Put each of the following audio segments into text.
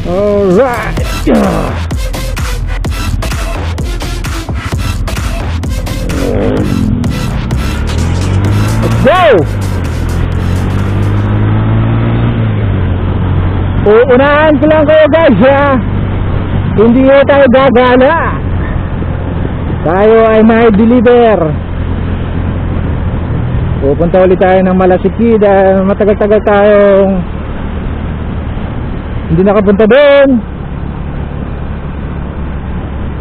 Alright. Let's go. Uunahan ko lang kayo guys ha. Hindi tayo gagala. Tayo ay may deliver. Pupunta ulit tayo ng Malasiki dahil matagal-tagal tayong hindi nakapunta doon.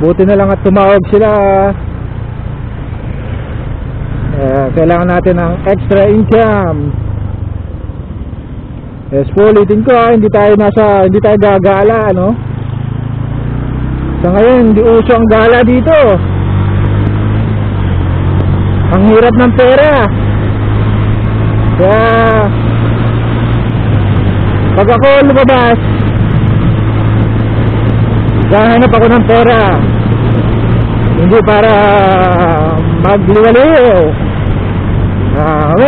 Buti na lang at tumawag sila. Kailangan natin ng extra income. Yes, ulitin ko hindi tayo gagala, no? Sa ngayon, hindi uso ang gala dito. Ang hirap ng pera. Kaya pag ako lumabas, gahanap ako ng pera. Hindi para magliwaliw.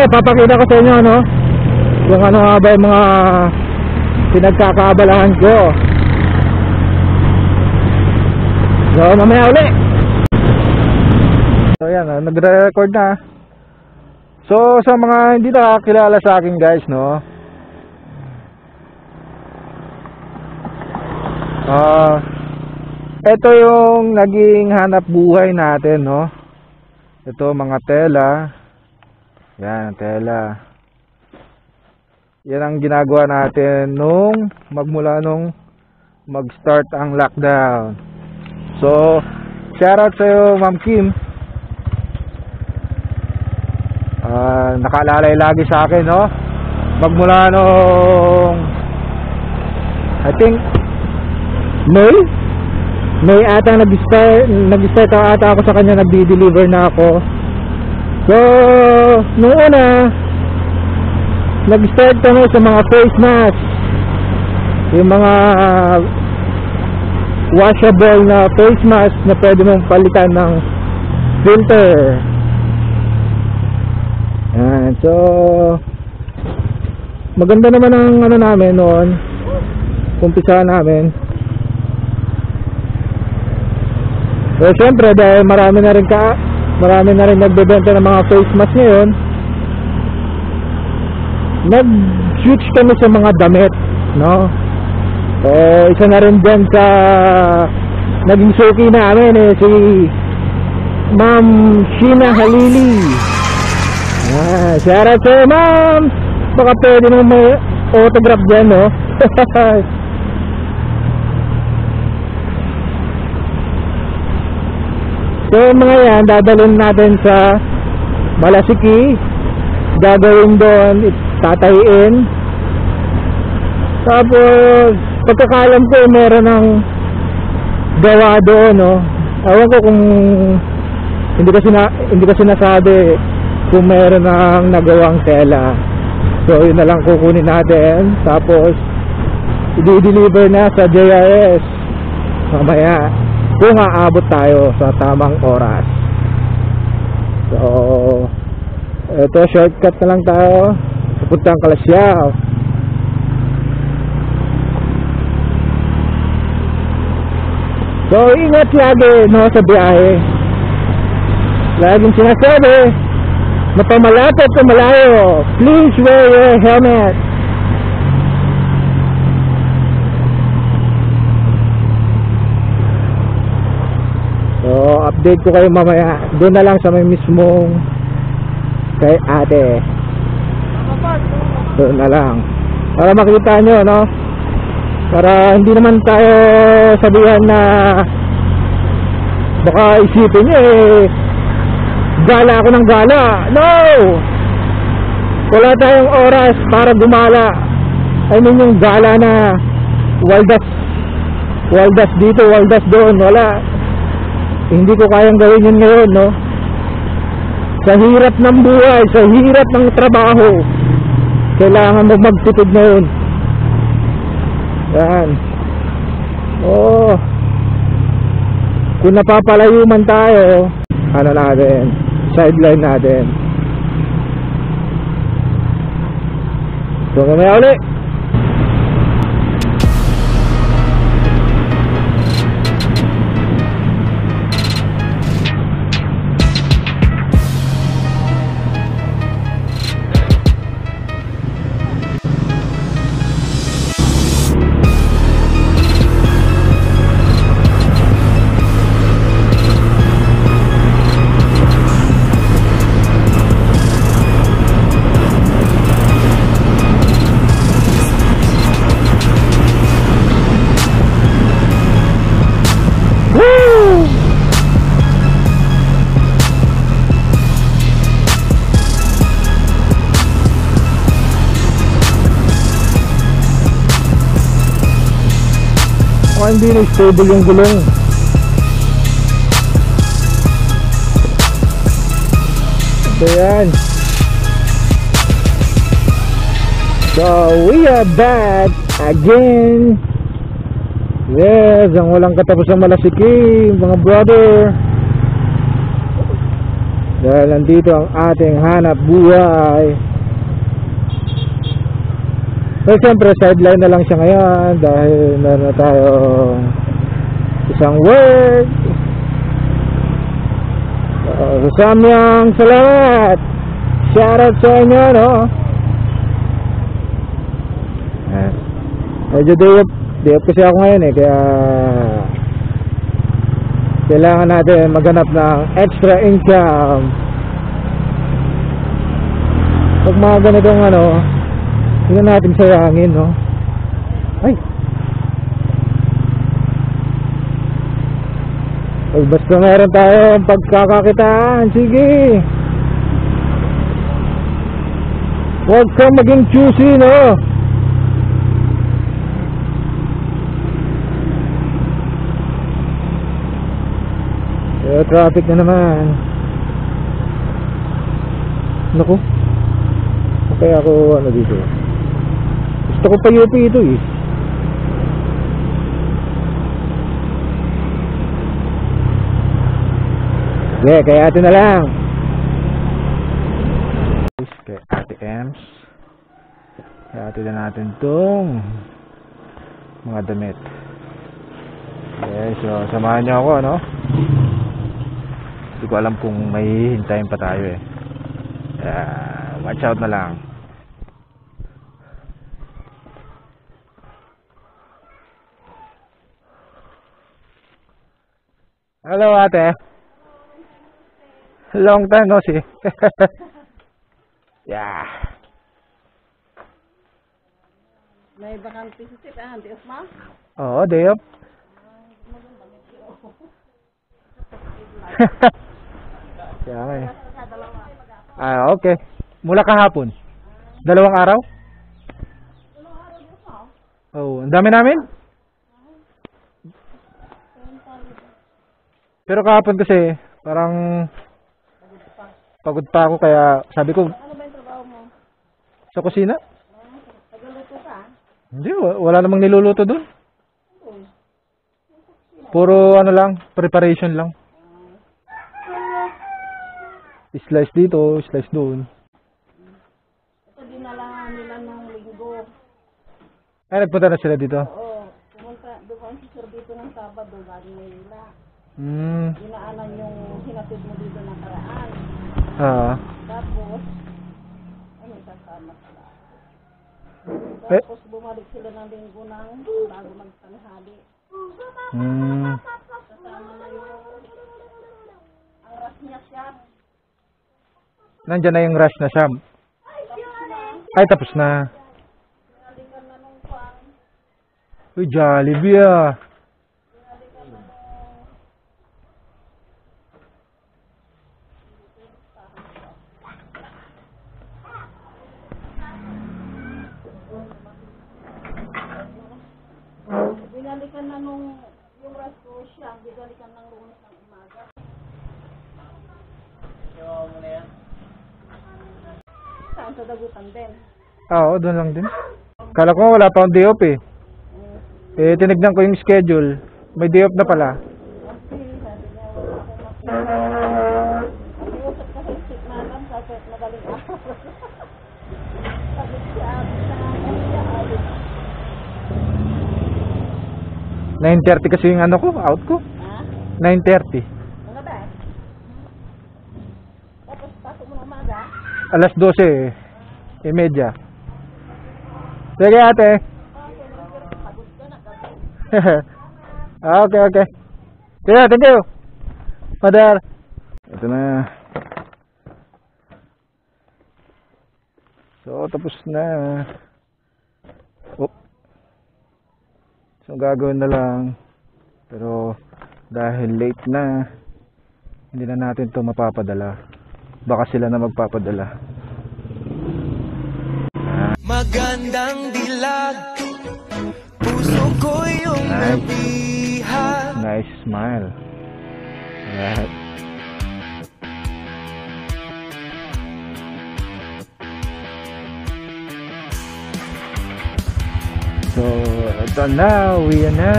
Papakita ko sa inyo, no? Yung ano nga ba yung mga pinagkakaabalahan ko. So, mamaya uli. So, yan, nagre-record na. So, sa mga hindi nakakilala sa akin guys, no? Ito yung naging hanap buhay natin, no? Ito mga tela. Yan, tela. Yan ang ginagawa natin magmula nung mag-start ang lockdown. So, shoutout sa'yo Ma'am Kim. Nakalalay lagi sa akin, no? Magmula nung I think May ata nag-start ata ako sa kanya, nagdi-deliver na ako. So, noong una nag-start kami sa mga face mask, yung mga washable na face mask na pwede mong palitan ng filter. Yan. So, maganda naman ang ano namin noon, umpisa namin. So, syempre dahil marami na rin nagbebenta ng mga face mask ngayon, nag-switch kami sa mga damit, no? So, isa na rin dyan sa naging suki namin si Ma'am Sheena Halili. Shout out sa'yo, ma'am. Baka pwede nung may autograph dyan, no? So, mga yan, dadalhin natin sa Malasiki. Gagawin doon, tatayin. Tapos, pagkakalam ko, meron ng gawa doon, no? Awan ko kung hindi ko sinasabi kung meron ng nagawang tela. So, yun na lang kukunin natin. Tapos, i-deliver na sa JRS mamaya kung aabot tayo sa tamang oras. So, ito, shortcut na lang tayo papuntang Kalasyaw. So, ingat lagi, no, sa biyahe. Laging sinasabi, mapamalapit o malayo, please wear your helmet. So, update ko kayo mamaya. Doon na lang sa may mismong kay ate. Doon na lang. Para makita nyo, no? Para hindi naman tayo sabihan na baka isipin nyo gala ako ng gala. No! Wala tayong oras para gumala. I mean yung gala na waldas dito, waldas doon. Wala. Hindi ko kayang gawin yun ngayon, no? Sa hirap ng buhay, sa hirap ng trabaho, kailangan mo magtipid na yun. Yan. Oh, kung napapalayo man tayo, ano natin, sideline natin. So, mamaya ulit. Mukhang hindi na stable yung gulong. So yan. So we are back again. Yes, ang walang katapusang malasiking mga brother. Dahil nandito ang ating hanap buhay. So siyempre sideline na lang siya ngayon dahil meron na tayong isang work. So samyang salamat. Shoutout sa inyo, no? Medyo day up kasi ako ngayon eh, kaya kailangan natin maghanap ng extra income. Pag mga ganitong ano, hindi natin sayangin, no? Ay! Pag basta meron tayong pagkakakitaan, sige! Huwag kang maging choosy, no? Traffic na naman. Naku. Okay ako ano dito. Gusto ko pa UP ito eh. Yeah, kaya ate na lang. Kaya ate Ems. Kaya ate na natin tong mga damit. Okay, so samahan niyo ako, ano? Hindi ko alam kung may hintayin pa tayo eh. Watch out na lang. Hello ate. Long time no see. Yeah. May bakante si Tip, Di Osma? Oo, day up. Kaya nga eh. Okay. Mula kahapon. 2 araw? Oh, ang dami namin. Pero kahapon kasi parang pagod pa ako kaya sabi ko. Ano ba yung trabaho mo? Sa kusina? Nagluluto ka? Hindi, wala namang niluluto doon. Puro ano lang, preparation lang. Slice dito, slice doon. Ito dinala nila ng linggo. Ay, nagpunta na sila dito? Oo. Pumunta, doon si Sir dito ng Sabado, galing Manila. Dinaanan yung hinatid mo dito ng karaan. Tapos, ano, kasama sila. Tapos bumalik sila ng linggo ng bago magtanghali. Kasama na yung ang ras niya siya. Nandiyan na yung rush na Sam. Ay, tapos na. Uy, Jollibee ah. Binalikan na nung yung rush ko siya, binalikan ng Lunes ng umaga. Yung mo na yan? Saan sa Dagupan din? Oo, doon lang din. Kala ko wala pa akong day off eh. Tinignan ko yung schedule. May day off na pala. Okay, sabi niya wala akong makita. Nakiusap kasi sick na lang, sabi at madaling araw. Sabi siya, alis. 9:30 kasi yung ano ko, out ko. Ha? 9:30. Mga ba? Tapos pasok mo ng umaga? Alas 12:30. Sige ate. Pagod ka na kasi. Okay. Yeah, thank you. Father. Ito na. So, tapos na. Oh. So, gagawin na lang. Pero, dahil late na, hindi na natin to mapapadala. Baka sila na magpapadala. Magandang dilag, puso ko yung Nice smile. Alright. So, ito na, uwi na.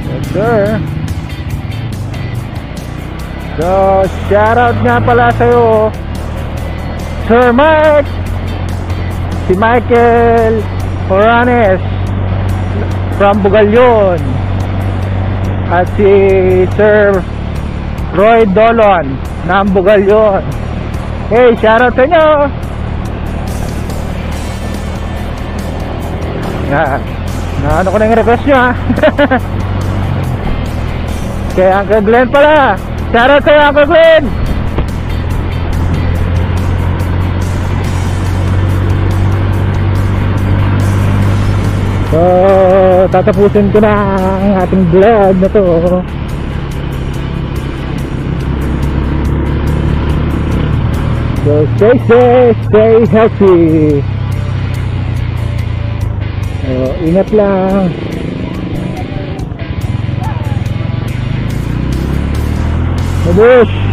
Yes, sir. So, shoutout nga pala sa'yo, Sir Mike, si Michael Oranes from Bugalyon, at si Sir Roy Dolon ng Bugalyon. Hey, shoutout sa inyo. Ano ko na yung request nyo, ha? Kay Uncle Glenn pala. Shoutout sa'yo, Uncle Glenn. So, tatapusin ko na ang ating vlog na to. So, stay safe, stay healthy. So, ingat lang. Mabush!